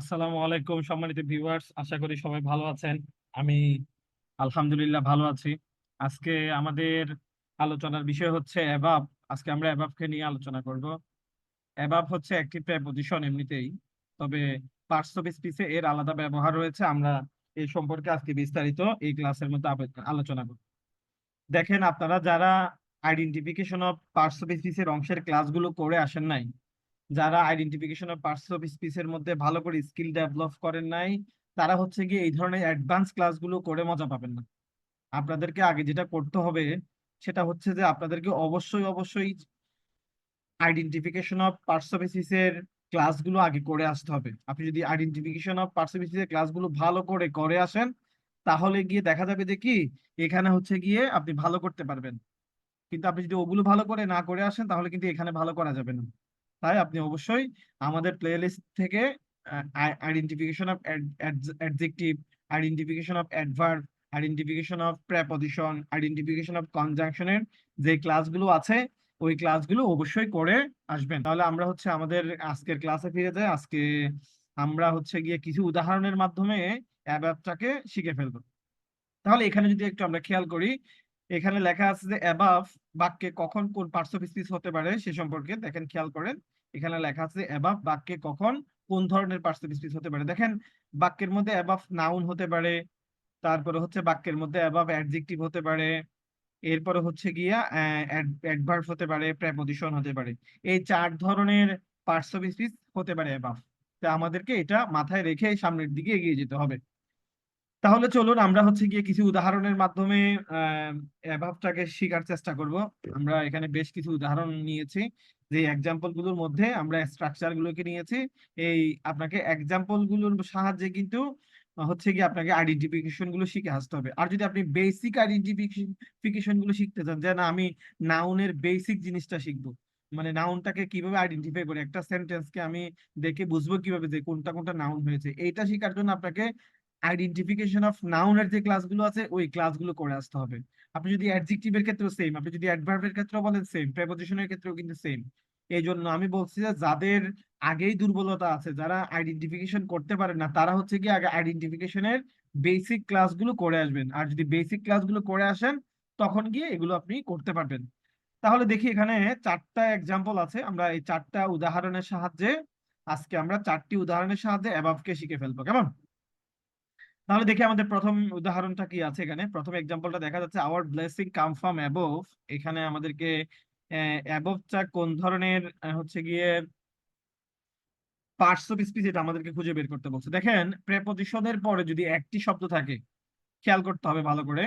আসসালামু আলাইকুম সম্মানিত ভিউয়ার্স, আশা করি সবাই ভালো আছেন। আমি আলহামদুলিল্লাহ ভালো আছি। আজকে আমাদের আলোচনার বিষয় হচ্ছে অ্যাভাব। আজকে আমরা অ্যাভাবকে নিয়ে আলোচনা করব। অ্যাভাব হচ্ছে একটি প্রেপোজিশন এমনিতেই, তবে পার্টস অফ স্পিচে এর আলাদা ব্যবহার রয়েছে। আমরা এই সম্পর্কে আজকে বিস্তারিত এই ক্লাসের মধ্যে আলোচনা করব। দেখেন, আপনারা যারা আইডেন্টিফিকেশন অফ পার্টস অফ স্পিচের অংশের ক্লাসগুলো করে আসেন নাই, যারা আইডেন্টিফিকেশন অফ পার্টস অফ স্পিচের মধ্যে ভালো করে স্কিল ডেভেলপ করেন নাই, তারা হচ্ছে গিয়ে এই ধরনের অ্যাডভান্স ক্লাসগুলো করে মজা পাবেন না। আপনাদেরকে আগে যেটা করতে হবে সেটা হচ্ছে যে আপনাদেরকে অবশ্যই আইডেন্টিফিকেশন অফ পার্টস অফ স্পিচের ক্লাসগুলো আগে করে আসতে হবে। আপনি যদি আইডেন্টিফিকেশন অফ পার্টস অফ স্পিচের ক্লাসগুলো ভালো করে করে আসেন, তাহলে গিয়ে দেখা যাবে যে কি এখানে হচ্ছে গিয়ে আপনি ভালো করতে পারবেন। কিন্তু আপনি যদি ওগুলো ভালো করে না করে আসেন, তাহলে কিন্তু এখানে ভালো করা যাবে না। তাই আপনি অবশ্যই আমাদের প্লেলিস্ট থেকে identification of adjective, identification of adverb, identification of preposition, identification of কনজাংশনের যে ক্লাসগুলো আছে, ওই ক্লাসগুলো অবশ্যই করে আসবেন। তাহলে আমরা হচ্ছে আমাদের আজকের ক্লাসে ফিরে যাই। আজকে আমরা হচ্ছে গিয়ে কিছু উদাহরণের মাধ্যমে অ্যাডভার্বটাকে শিখে ফেলবো। তাহলে এখানে যদি একটু আমরা খেয়াল করি, এখানে লেখা আছে যে অ্যাবাভ বাক্যে কখন কোন পার্টস অফ স্পিচ হতে পারে সে সম্পর্কে দেখেন, খেয়াল করেন। এখানে লেখা আছে অ্যাবাভ বাক্যে কখন কোন ধরনের পার্টস অফ স্পিচ হতে পারে। দেখেন, বাক্যের মধ্যে অ্যাবাভ নাউন হতে পারে, তারপরে হচ্ছে বাক্যের মধ্যে অ্যাবাভ অ্যাডজেক্টিভ হতে পারে, এরপরে হচ্ছে গিয়া অ্যাডভার্ব হতে পারে, প্রেপজিশন হতে পারে। এই চার ধরনের পার্টস অফ স্পিচ হতে পারে অ্যাবাভ। তা আমাদেরকে এটা মাথায় রেখে সামনের দিকে এগিয়ে যেতে হবে। তাহলে চলুন আমরা হচ্ছে গিয়ে কিছু উদাহরণের মাধ্যমে অ্যাভাবটাকে শেখার চেষ্টা করব। আমরা এখানে বেশ কিছু উদাহরণ নিয়েছি, যে এক্সাম্পল গুলোর মধ্যে আমরা স্ট্রাকচার গুলোকে নিয়েছি। এই আপনাকে এক্সাম্পল গুলোর সাহায্যে কিন্তু হচ্ছে গিয়ে আপনাকে আইডেন্টিফিকেশন গুলো শিখে আসতে হবে। আর যদি আপনি বেসিক আইডেন্টিফিকেশন গুলো শিখতে চান, যে না আমি নাউনের বেসিক জিনিসটা শিখবো, মানে নাউনটাকে কিভাবে আইডেন্টিফাই করে, একটা সেন্টেন্সকে আমি দেখে বুঝবো কিভাবে যে কোনটা কোনটা নাউন হয়েছে, এইটা শেখার জন্য আপনাকে আইডেন্টিফিকেশন অফ নাউনের যে ক্লাসগুলো আছে ওই ক্লাসগুলো করে আসতে হবে। আপনি যদি অ্যাডজেক্টিভের ক্ষেত্রেও সেম, আপনি যদি অ্যাডভার্বের ক্ষেত্রেও বলেন সেম, প্রেপজিশনের ক্ষেত্রেও কিন্তু সেম। এই জন্য আমি বলছি যে যাদের আগেই দুর্বলতা আছে, যারা আইডেন্টিফিকেশন করতে পারেন না, তারা হচ্ছে কি আগে আইডেন্টিফিকেশনের বেসিক ক্লাসগুলো করে আসবেন। আর যদি বেসিক ক্লাসগুলো করে আসেন, তখন গিয়ে এগুলো আপনি করতে পারবেন। তাহলে দেখি, এখানে চারটা এক্সাম্পল আছে। আমরা এই চারটা উদাহরণের সাহায্যে আজকে আমরা চারটি উদাহরণের সাহায্যে অ্যাবাভকে শিখে ফেলবো, কেমন? তাহলে দেখি আমাদের প্রথম উদাহরণটা কি আছে। এখানে প্রথম এক্সাম্পলটা দেখা যাচ্ছে, our blessing come from above. এখানে আমাদেরকে অ্যাবোভটা কোন ধরনের হচ্ছে গিয়ে পার্টস অফ স্পিচ, এটা আমাদেরকে খুঁজে বের করতে বলছে। দেখেন, প্রেপজিশনের পরে যদি একটি শব্দ থাকে, খেয়াল করতে হবে ভালো করে।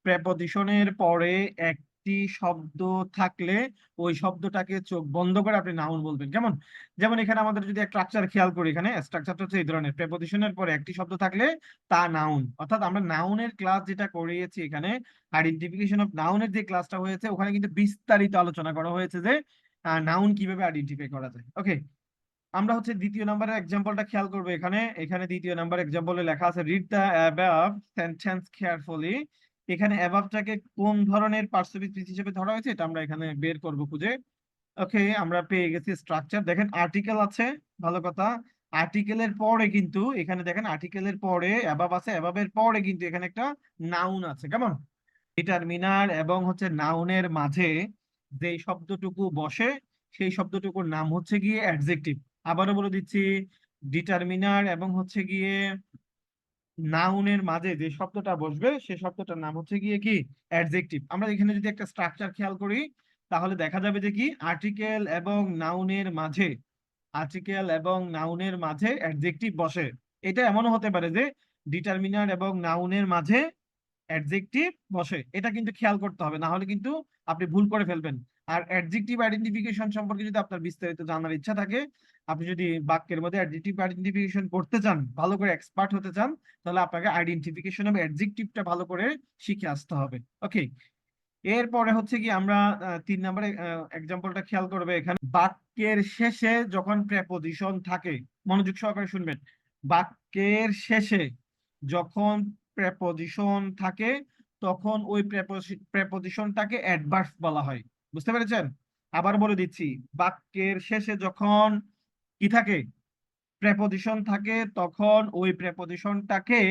প্রেপজিশনের পরে একটি শব্দ থাকলে ওই শব্দটাকে চোখ বন্ধ করে আপনি নাউন বলবেন, কেমন? যেমন এখানে আমাদের যদি একটা স্ট্রাকচার খেয়াল করি, এখানে স্ট্রাকচারটা হচ্ছে এই ধরনের, প্রেপজিশনের পরে একটি শব্দ থাকলে তা নাউন। অর্থাৎ আমরা নাউনের ক্লাস যেটা করিয়েছি এখানে, আইডেন্টিফিকেশন অফ নাউনের যে ক্লাসটা হয়েছে, ওখানে কিন্তু বিস্তারিত আলোচনা করা হয়েছে যে নাউন কিভাবে আইডেন্টিফাই করা যায়। ওকে, আমরা হচ্ছে দ্বিতীয় নাম্বারের এক্সাম্পলটা খেয়াল করবো। এখানে এখানে দ্বিতীয় নাম্বার এক্সাম্পলে লেখা আছে, read the above sentence carefully. এখানে অ্যাবাভটাকে কোন ধরনের পার্টস অফ স্পিচ হিসেবে ধরা হয়েছে এটা আমরা এখানে বের করব খুঁজে। ওকে, আমরা পেয়ে গেছি স্ট্রাকচার। দেখেন, আর্টিকেল আছে, ভালো কথা। আর্টিকেলের পরে কিন্তু এখানে দেখেন, আর্টিকেলের পরে অ্যাবাভ আছে, অ্যাবাভের পরে কিন্তু এখানে একটা নাউন আছে, কেমন? ডিটারমিনার এবং হচ্ছে নাউনের মাঝে যে শব্দটুকু বসে, সেই শব্দটুকুর নাম হচ্ছে গিয়ে অ্যাডজেক্টিভ। আবারও বলে দিচ্ছি, ডিটারমিনার এবং হচ্ছে গিয়ে নাউনের মাঝে যে শব্দটা বসবে সে শব্দটার নাম হচ্ছে গিয়ে কি অ্যাডজেক্টিভ। আমরা এখানে যদি একটা স্ট্রাকচার খেয়াল করি, তাহলে দেখা যাবে যে কি আর্টিকেল এবং নাউনের মাঝে, আর্টিকেল এবং নাউনের মাঝে অ্যাডজেক্টিভ বসে। এটা এমনও হতে পারে যে ডিটারমিনার এবং নাউনের মাঝে অ্যাডজেক্টিভ বসে। এটা কিন্তু খেয়াল করতে হবে, না হলে কিন্তু আপনি ভুল করে ফেলবেন। আর অ্যাডজেক্টিভ আইডেন্টিফিকেশন সম্পর্কে যদি আপনার বিস্তারিত জানার ইচ্ছা থাকে, আপনি যদি বাক্যের মধ্যে অ্যাডজেক্টিভ আইডেন্টিফিকেশন করতে চান, ভালো করে এক্সপার্ট হতে চান, তাহলে আপনাকে আইডেন্টিফিকেশন অফ অ্যাডজেক্টিভটা ভালো করে শিখে আসতে হবে। ওকে, এরপরে হচ্ছে কি আমরা 3 নম্বরে এক্সাম্পলটা খেয়াল করবে। এখানে বাক্যের শেষে যখন প্রেপোজিশন থাকে, মনোযোগ সহকারে শুনবেন। বাক্যের শেষে যখন প্রেপোজিশন থাকে, তখন ওই প্রেপোজিশনটাকে অ্যাডভার্ব বলা হয়। বুঝতে পেরেছেন? আবার বলে দিচ্ছি, বাক্যের শেষে যখন কি থাকে, প্রেপোজিশন থাকে তখন ওই প্রেপোজিশনটাকে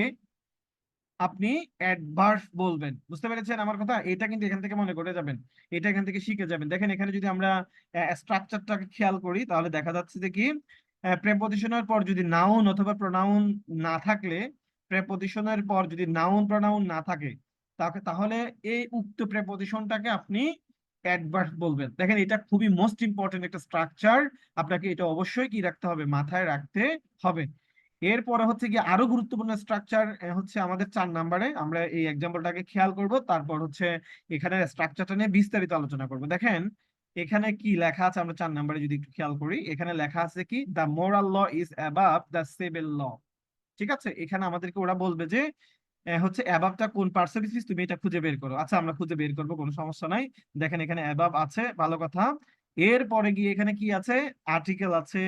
আপনি অ্যাডভার্ব বলবেন। বুঝতে পেরেছেন আমার কথা? এটা কিন্তু এখান থেকে মনে করে যাবেন, এটা এখান থেকে শিখে যাবেন। দেখেন এখানে যদি আমরা স্ট্রাকচারটাকে খেয়াল করি তাহলে দেখা যাচ্ছে যে কি প্রেপোজিশনের পর যদি নাউন অথবা প্রোনাউন না থাকলে, প্রেপোজিশনের পর যদি নাউন প্রোনাউন না থাকে তাহলে এই উক্ত প্রেপোজিশনটাকে আপনি অ্যাডভার্ব বলবেন। দেখেন এটা খুবই মোস্ট ইম্পর্টেন্ট একটা স্ট্রাকচার, আপনাকে এটা অবশ্যই কি রাখতে হবে, মাথায় রাখতে হবে। এরপরে হচ্ছে কি আরো গুরুত্বপূর্ণ স্ট্রাকচার হচ্ছে আমাদের 4 নম্বরে, আমরা এই এক্সাম্পলটাকে খেয়াল করব, তারপর হচ্ছে এখানে স্ট্রাকচারটা নিয়ে বিস্তারিত আলোচনা করব। দেখেন এখানে কি লেখা আছে, আমরা 4 নম্বরে যদি একটু খেয়াল করি, এখানে লেখা আছে কি the moral law is above the civil law. ঠিক আছে, এখানে আমাদেরকে ওরা বলবে যে হচ্ছে অ্যাবাবটা কোন পার্সেন্টেজ, তুমি এটা খুঁজে বের করো। আচ্ছা আমরা খুঁজে বের করবো, কোনো সমস্যা নাই। দেখেন এখানে অ্যাবাব আছে, ভালো কথা। এরপরে গিয়ে এখানে কি আছে, আর্টিকেল আছে,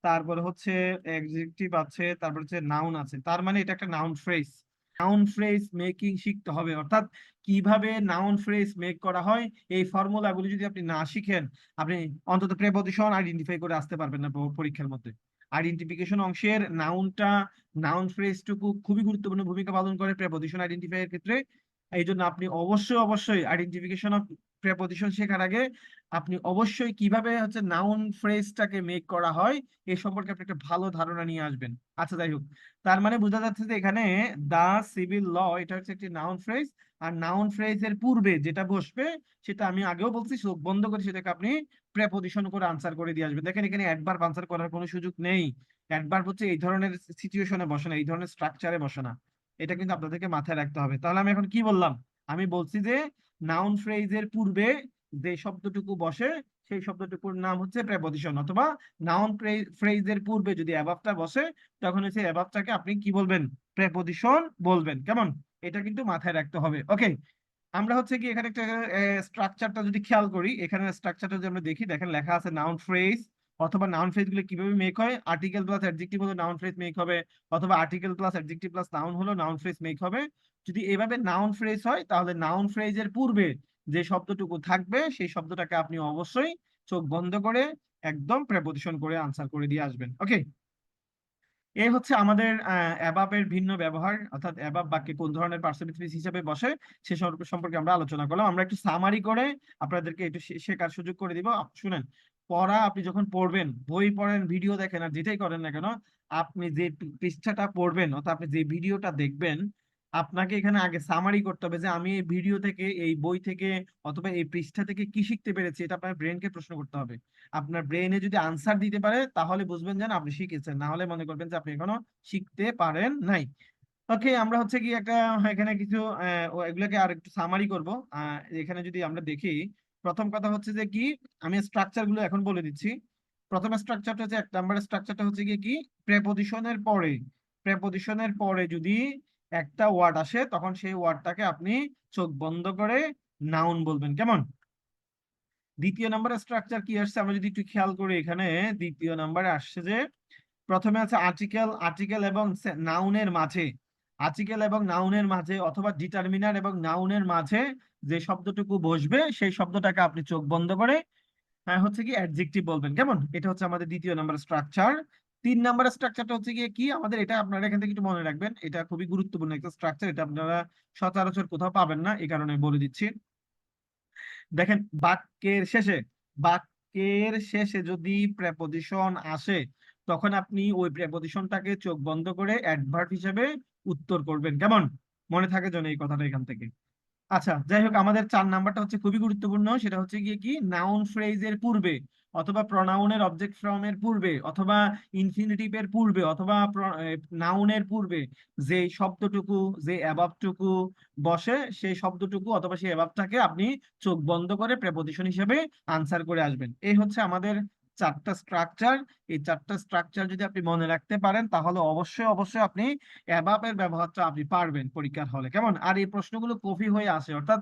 তারপরে হচ্ছে অ্যাডজেক্টিভ আছে, তারপর হচ্ছে নাউন আছে। তার মানে এটা একটা noun phrase. Noun phrase making শিখতে হবে, অর্থাৎ কিভাবে নাউন ফ্রেজ মেক করা হয় এই ফর্মুলাগুলো যদি আপনি না শিখেন, আপনি অন্তত প্রেপোজিশন আইডেন্টিফাই করে আসতে পারবেন না পরীক্ষার মধ্যে। আইডেন্টিফিকেশন অংশের নাউনটা, নাউন ফ্রেজটুকু খুবই গুরুত্বপূর্ণ ভূমিকা পালন করে প্রেপোজিশন আইডেন্টিফাই এর ক্ষেত্রে। এই জন্য আপনি অবশ্যই আইডেন্টিফিকেশন অফ প্রেপোজিশন শেখার আগে আপনি অবশ্যই কিভাবে হচ্ছে নাউন ফ্রেজটাকে মেক করা হয় এই সম্পর্কে আপনি একটা ভালো ধারণা নিয়ে আসবেন। আচ্ছা যাই হোক, তার মানে বোঝা যাচ্ছে যে এখানে দা সিভিল ল এটা হচ্ছে একটি নাউন ফ্রেজ, আর নাউন ফ্রেজের পূর্বে যেটা বসবে সেটা আমি আগেও বলছি, চোখ বন্ধ করে সেটাকে আপনি প্রেপোজিশন করে আনসার করে দিয়ে আসবেন। দেখেন এখানে অ্যাডভার্ব আনসার করার কোনো সুযোগ নেই। অ্যাডভার্ব হচ্ছে এই ধরনের সিচুয়েশনে বসে না, এই ধরনের স্ট্রাকচারে বসে না। এটা কিন্তু আপনাদেরকে মাথায় রাখতে হবে। তাহলে আমি এখন কি বললাম, আমি বলছি যে নাউন ফ্রেজের পূর্বে যে শব্দটুকু বসে সেই শব্দটুকুর নাম হচ্ছে প্রেপোজিশন, অথবা নাউন ফ্রেজের পূর্বে যদি অ্যাবাবটা বসে তখন হচ্ছে অ্যাবাবটাকে আপনি কি বলবেন, প্রেপোজিশন বলবেন। কেমন, এটা কিন্তু মাথায় রাখতে হবে। ওকে, আমরা হচ্ছে কি এখানে একটা স্ট্রাকচারটা যদি খেয়াল করি, এখানে স্ট্রাকচারটা যদি আমরা দেখি, দেখেন লেখা আছে নাউন ফ্রেজ, অথবা নাউন ফ্রেজ গুলো কিভাবে মেক হয়, আর্টিকেল প্লাস অ্যাডজেক্টিভ হলো নাউন ফ্রেজ মেক হবে, অথবা article plus adjective plus noun হলো নাউন ফ্রেজ মেক হবে। যদি এভাবে নাউন ফ্রেজ হয় তাহলে নাউন ফ্রেজের পূর্বে যে শব্দটুকু থাকবে সেই শব্দটাকে আপনি অবশ্যই চোখ বন্ধ করে একদম প্রেপোজিশন করে আনসার করে দিয়ে আসবেন। ওকে, এই হচ্ছে আমাদের অ্যাবাবের ভিন্ন ব্যবহার, অর্থাৎ অ্যাবাব বাক্যে কোন ধরনের পার্সেন্টেজ হিসেবে বসে সে সম্পর্কে আমরা আলোচনা করলাম। আমরা একটু সামারি করে আপনাদেরকে একটু শেখার সুযোগ করে দিব। শুনেন, পড়া আপনি যখন পড়বেন, বই পড়েন, ভিডিও দেখেন, আর যেটাই করেন না কেন, আপনি যে পৃষ্ঠাটা পড়বেন অর্থাৎ আপনি যে ভিডিওটা দেখবেন, আপনাকে এখানে আগে সামারি করতে হবে যে আমি এই ভিডিও থেকে, এই বই থেকে, অথবা এই পৃষ্ঠা থেকে কি শিখতে পেরেছি। এটা আপনার ব্রেনকে প্রশ্ন করতে হবে। আপনার ব্রেনে যদি আনসার দিতে পারে তাহলে বুঝবেন যে না, আপনি শিখেছেন, না হলে মনে করবেন যে আপনি এখনো শিখতে পারেন নাই। ওকে, আমরা হচ্ছে কি একটা এখানে কিছু এগুলোকে আর একটু সামারি করব। এখানে যদি আমরা দেখি, প্রথম কথা হচ্ছে যে কি, আমি স্ট্রাকচার গুলো এখন বলে দিচ্ছি। প্রথম স্ট্রাকচারটা হচ্ছে, 1 নম্বর স্ট্রাকচারটা হচ্ছে কি কি প্রেপোজিশনের পরে, প্রেপোজিশনের পরে যদি একটা ওয়ার্ড আসে তখন সেই ওয়ার্ডটাকে আপনি চোখ বন্ধ করে নাউন বলবেন। কেমন, দ্বিতীয় নাম্বার স্ট্রাকচার কি আসছে আমরা যদি একটু খেয়াল করি, এখানে দ্বিতীয় নাম্বারে আসছে যে প্রথমে আছে আর্টিকেল, আর্টিকেল এবং নাউনের মাঝে, আর্টিকেল এবং নাউনের মাঝে অথবা ডিটারমিনার এবং নাউনের মাঝে যে শব্দটুকু বসবে সেই শব্দটাকে আপনি চোখ বন্ধ করে হচ্ছে কি অ্যাডজেক্টিভ বলবেন। কেমন, এটা হচ্ছে আমাদের দ্বিতীয় নাম্বার স্ট্রাকচার। 3 নম্বর স্ট্রাকচারটা হচ্ছে গিয়ে কি আমাদের, এটা আপনারা এখান থেকে একটু মনে রাখবেন, এটা খুবই গুরুত্বপূর্ণ একটা স্ট্রাকচার, এটা আপনারা সচরাচর কোথাও পাবেন না, এই কারণে বলে দিচ্ছি। দেখেন বাক্যের শেষে যদি প্রেপোজিশন আসে তখন আপনি ওই প্রেপোজিশনটাকে চোখ বন্ধ করে অ্যাডভার্ব হিসেবে উত্তর করবেন। কেমন, মনে থাকে যেন এই কথাটা এখান থেকে। আচ্ছা যাই হোক, আমাদের 4 নাম্বারটা হচ্ছে খুবই গুরুত্বপূর্ণ, সেটা হচ্ছে গিয়ে কি নাউন ফ্রেজের পূর্বে, অথবা প্রনাউনের অবজেক্ট ফর্মের পূর্বে, অথবা ইনফিনিটিভের পূর্বে, অথবা নাউনের পূর্বে যে শব্দটুকু, যে অ্যাবাবটুকু বসে সেই শব্দটুকু অথবা সেই অ্যাবাবটাকে আপনি চোখ বন্ধ করে প্রেপোজিশন হিসেবে আনসার করে আসবেন। এই হচ্ছে আমাদের 4টা স্ট্রাকচার। এই 4টা স্ট্রাকচার যদি আপনি মনে রাখতে পারেন তাহলে অবশ্যই আপনি অ্যাবাবের ব্যবহারটা আপনি পারবেন পরীক্ষার হলে। কেমন, আর এই প্রশ্নগুলো কপি হয়ে আসে, অর্থাৎ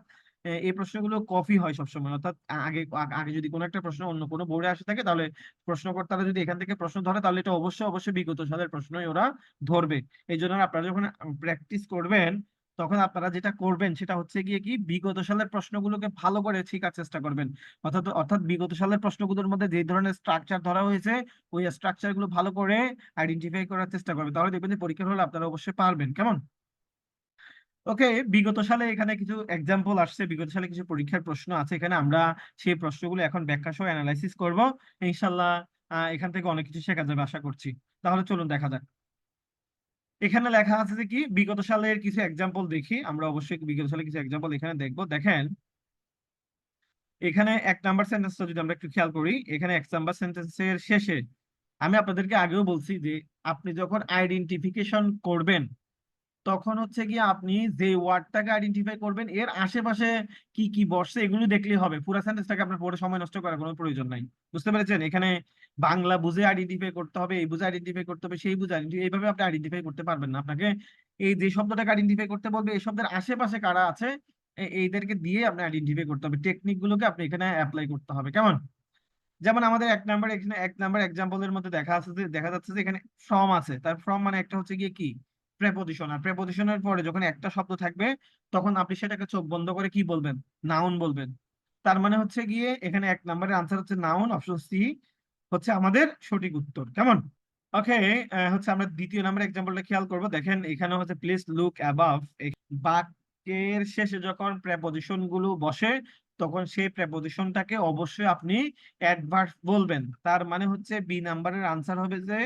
এই প্রশ্নগুলো কপি হয় সবসময়, অর্থাৎ আগে আগে যদি কোনো একটা প্রশ্ন অন্য কোনো বোর্ডে আসে থাকে তাহলে প্রশ্নকর্তারা যদি এখান থেকে প্রশ্ন ধরে তাহলে এটা অবশ্যই বিগত সালের প্রশ্নই ওরা ধরবে। এই জন্য আপনারা যখন প্র্যাকটিস করবেন তখন আপনারা যেটা করবেন সেটা হচ্ছে গিয়ে কি বিগত সালের প্রশ্নগুলোকে ভালো করে শেখার চেষ্টা করবেন। অর্থাৎ বিগত সালের প্রশ্নগুলোর মধ্যে যে ধরনের স্ট্রাকচার ধরা হয়েছে ওই স্ট্রাকচার গুলো ভালো করে আইডেন্টিফাই করার চেষ্টা করবেন, তাহলে দেখবেন যে পরীক্ষার হলে আপনারা অবশ্যই পারবেন। কেমন? ওকে, বিগত সালে এখানে কিছু এক্সাম্পল আসছে, বিগত সালে কিছু পরীক্ষার প্রশ্ন আছে, এখানে আমরা সেই প্রশ্নগুলো এখন ব্যাখ্যা সহ অ্যানালাইসিস করব ইনশাল্লাহ। এখান থেকে অনেক কিছু শেখা যাবে আশা করছি। তাহলে চলুন দেখা যাক। এখানে লেখা আছে যে কি বিগত সালের কিছু এক্সাম্পল দেখি আমরা, অবশ্যই বিগত সালের কিছু এক্সাম্পল এখানে দেখবো। দেখেন এখানে 1 নাম্বার সেন্টেন্সটা যদি আমরা একটু খেয়াল করি, এখানে 1 নাম্বার সেন্টেন্সের শেষে আমি আপনাদেরকে আগেও বলছি যে আপনি যখন আইডেন্টিফিকেশন করবেন তখন হচ্ছে গিয়ে আপনি যে ওয়ার্ডটাকে আইডেন্টিফাই করবেন এর আশেপাশে কি কি বসছে এগুলো দেখলেই হবে, পুরো সেন্টেন্সটাকে আপনার পড়ে সময় নষ্ট করার কোনো প্রয়োজন নাই। বুঝতে পেরেছেন? এখানে বাংলা বুঝে আইডেন্টিফাই করতে হবে, এই বুঝে আইডেন্টিফাই করতে হবে, সেই বুঝে এইভাবে আপনি আইডেন্টিফাই করতে পারবেন না। আপনাকে এই যে শব্দটাকে আইডেন্টিফাই করতে বলবে এই শব্দের আশেপাশে কারা আছে এইদেরকে দিয়ে আপনি আইডেন্টিফাই করতে হবে, টেকনিক গুলোকে আপনি এখানে অ্যাপ্লাই করতে হবে। কেমন? যেমন আমাদের 1 নাম্বার, এখানে 1 নাম্বার এক্সাম্পলের মধ্যে দেখা যাচ্ছে যে এখানে ফ্রম আছে, তার ফ্রম মানে একটা হচ্ছে গিয়ে কি প্রেপোজিশন, আর প্রেপোজিশনের পরে যখন একটা শব্দ থাকবে তখন আপনি সেটাকে চোখ বন্ধ করে কি বলবেন? নাউন বলবেন। তার মানে হচ্ছে গিয়ে এখানে 1 নাম্বারের আনসার হচ্ছে নাউন, অপশন সি হচ্ছে আমাদের সঠিক উত্তর। কেমন? ওকে, হচ্ছে আমরা 2য় নাম্বার এক্সাম্পলটা খেয়াল করব। দেখেন এখানে হচ্ছে প্লিজ লুক অ্যাবাভ। বাক্যের শেষে যখন প্রেপোজিশন গুলো বসে তখন সেই প্রেপোজিশনটাকে অবশ্যই আপনি অ্যাডভার্ব বলবেন। তার মানে হচ্ছে 2 নাম্বারের আনসার হবে যে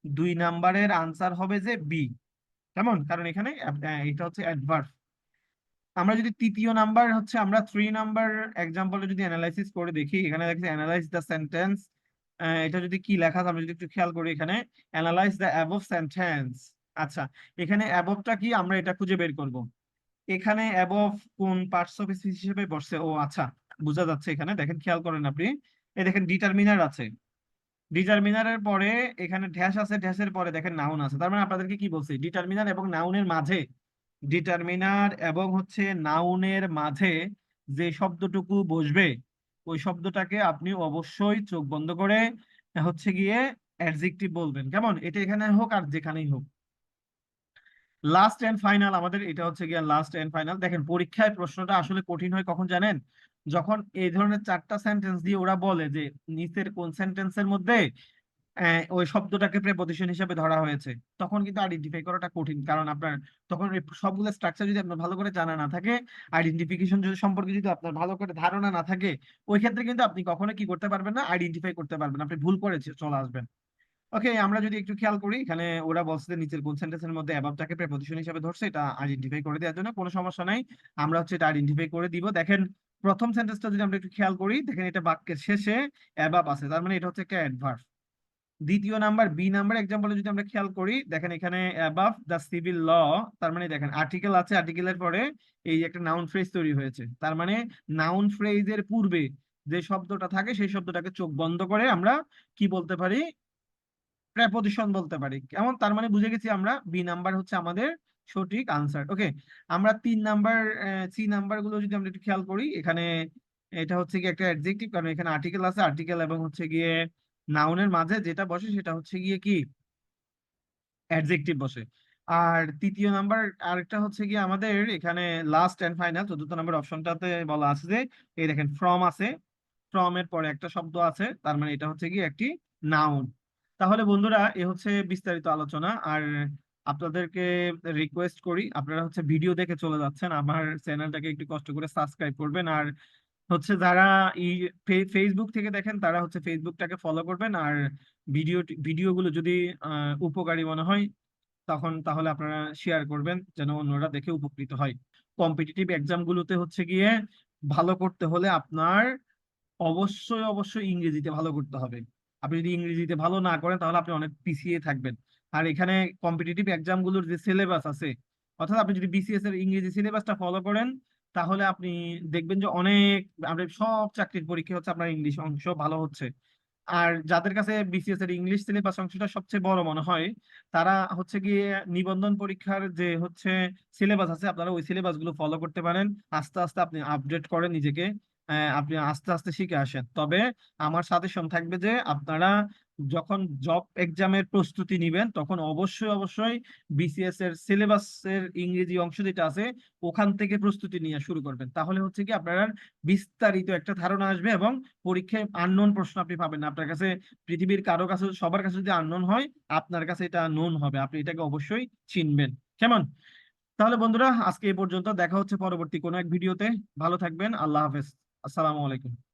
2 নাম্বারের আনসার হবে যে বি। কেমন? কারণ এখানে এটা হচ্ছে অ্যাডভার্ব। আমরা যদি 3য় নাম্বার হচ্ছে আমরা 3 নাম্বার এক্সাম্পলে যদি অ্যানালাইসিস করে দেখি, এখানে দেখছি অ্যানালাইজ দ্য সেন্টেন্স। এটা যদি কি লেখা আছে আমরা যদি একটু খেয়াল করি, এখানে অ্যানালাইজ দ্য অ্যাবভ সেন্টেন্স। আচ্ছা, এখানে অ্যাবভটা কি আমরা এটা খুঁজে বের করব। এখানে অ্যাবভ কোন পার্টস অফ স্পিচ হিসেবে বসছে? ও আচ্ছা, বোঝা যাচ্ছে। এখানে দেখেন, খেয়াল করেন আপনি, এই দেখেন ডিটারমিনার আছে, ডিটারমিনারের পরে এখানে ড্যাশ আছে, ড্যাশের পরে দেখেন নাউন আছে। তার মানে আপনাদেরকে কি বলছি, ডিটারমিনার এবং নাউনের মাঝে, ডিটারমিনার এবং হচ্ছে নাউনের মাঝে যে শব্দটুকু বসবে ওই শব্দটাকে আপনি অবশ্যই চোখ বন্ধ করে হচ্ছে গিয়ে অ্যাডজেক্টিভ বলবেন। কেমন? এটা এখানে হোক আর যেখানেই হোক। লাস্ট এন্ড ফাইনাল, আমাদের এটা হচ্ছে গিয়ে লাস্ট এন্ড ফাইনাল। দেখেন পরীক্ষায় প্রশ্নটা আসলে কঠিন হয় কখন জানেন? যখন এই ধরনের 4টা সেন্টেন্স দিয়ে ওরা বলে যে নিচের কোন সেন্টেন্সের মধ্যে ওই শব্দটাকে প্রেপোজিশন হিসেবে ধরা হয়েছে, তখন কিন্তু আইডেন্টিফাই করাটা কঠিন। কারণ আপনার তখন এই সবগুলো স্ট্রাকচার যদি আপনার ভালো করে জানা না থাকে, আইডেন্টিফিকেশন যদি সম্পর্কে যদি আপনার ভালো করে ধারণা না থাকে, ওই ক্ষেত্রে কিন্তু আপনি কখনো কি করতে পারবেন না, আইডেন্টিফাই করতে পারবেন না, আপনি ভুল করে চলে আসবেন। ওকে, আমরা যদি একটু খেয়াল করি, এখানে ওরা বলছে যে নিচের কোন সেন্টেন্সের মধ্যে অ্যাবাবটাকে প্রেপোজিশন হিসেবে ধরছে, এটা আইডেন্টিফাই করে দেওয়ার জন্য কোনো সমস্যা নাই, আমরা হচ্ছে এটা আইডেন্টিফাই করে দিব। দেখেন প্রথম সেন্টেন্সটা যদি আমরা একটু খেয়াল করি, দেখেন এটা বাক্যের শেষে অ্যাবাব আছে, তার মানে এটা হচ্ছে একটা অ্যাডভার্ব। 2য় নাম্বার বি নাম্বার এক্সাম্পলে যদি আমরা খেয়াল করি, দেখেন এখানে অ্যাবাভ দ্য সিভিল ল, তার মানে দেখেন আর্টিকেল আছে, আর্টিকেলের পরে এই একটা নাউন ফ্রেজ তৈরি হয়েছে। তার মানে নাউন ফ্রেজের পূর্বে যে শব্দটা থাকে সেই শব্দটাকে চোখ বন্ধ করে আমরা কি বলতে পারি? প্রেপোজিশন বলতে পারি। কেমন? তার মানে বুঝে গেছি আমরা বি নাম্বার হচ্ছে আমাদের সঠিক আনসার। ওকে, আমরা 3 নাম্বার সি নাম্বার গুলো যদি আমরা একটু খেয়াল করি, এখানে এটা হচ্ছে কি একটা অ্যাডজেক্টিভ, কারণ এখানে আর্টিকেল আছে, আর্টিকেল এবং হচ্ছে গিয়ে নাউনের মাঝে যেটা বসে সেটা হচ্ছে গিয়ে কি অ্যাডজেক্টিভ বসে। আর 3য় নাম্বার আরেকটা হচ্ছে গিয়ে আমাদের এখানে লাস্ট এন্ড ফাইনাল 14 নম্বর অপশনটাতে বলা আছে যে এই দেখেন ফ্রম আছে, ফ্রম এর পরে একটা শব্দ আছে, তার মানে এটা হচ্ছে গিয়ে একটি নাউন। তাহলে বন্ধুরা এ হচ্ছে বিস্তারিত আলোচনা। আর আপনাদেরকে রিকোয়েস্ট করি, আপনারা হচ্ছে ভিডিও দেখে চলে যাচ্ছেন, আমার চ্যানেলটাকে একটু কষ্ট করে সাবস্ক্রাইব করবেন। আর হচ্ছে যারা এই ফেসবুক থেকে দেখেন তারা হচ্ছে ফেসবুকটাকে ফলো করবেন। আর ভিডিওগুলো যদি উপকারী মনে হয় তখন তাহলে আপনারা শেয়ার করবেন যেন অন্যরা দেখে উপকৃত হয়। কম্পিটিটিভ এক্সাম গুলোতে হচ্ছে গিয়ে ভালো করতে হলে আপনার অবশ্যই অবশ্যই ইংরেজিতে ভালো করতে হবে। আপনি যদি ইংরেজিতে ভালো না করেন তাহলে আপনি অনেক পিছিয়ে থাকবেন। আর এখানে কম্পিটিটিভ এক্সাম গুলোর যে সিলেবাস আছে, অর্থাৎ আপনি যদি বিসিএস এর ইংরেজি সিলেবাসটা ফলো করেন তাহলে আপনি দেখবেন যে অনেক, আপনার সব চাকরির পরীক্ষা হচ্ছে আপনার ইংলিশ অংশ ভালো হচ্ছে। আর যাদের কাছে বিসিএস এর ইংলিশ সিলেবাস অংশটা সবচেয়ে বড় মনে হয়, তারা হচ্ছে গিয়ে নিবন্ধন পরীক্ষার যে হচ্ছে সিলেবাস আছে আপনারা ওই সিলেবাস গুলো ফলো করতে পারেন। আস্তে আস্তে আপনি আপডেট করেন নিজেকে, আপনি আস্তে আস্তে শিখে আসেন। তবে আমার সাজেশন থাকবে যে আপনারা যখন জব এক্সামের প্রস্তুতি নিবেন তখন অবশ্যই অবশ্যই বিসিএস এর সিলেবাসের ইংরেজি অংশ যেটা আছে ওখান থেকে প্রস্তুতি নিয়ে শুরু করবেন, তাহলে হচ্ছে কি আপনার বিস্তারিত একটা ধারণা আসবে এবং পরীক্ষায় আননোন প্রশ্ন আপনি পাবেন না। আপনার কাছে পৃথিবীর কারো কাছে, সবার কাছে যদি আননোন হয়, আপনার কাছে এটা নোন হবে, আপনি এটাকে অবশ্যই চিনবেন। কেমন? তাহলে বন্ধুরা, আজকে এই পর্যন্ত। দেখা হচ্ছে পরবর্তী কোনো এক ভিডিওতে। ভালো থাকবেন। আল্লাহ হাফেজ। আসসালামু আলাইকুম।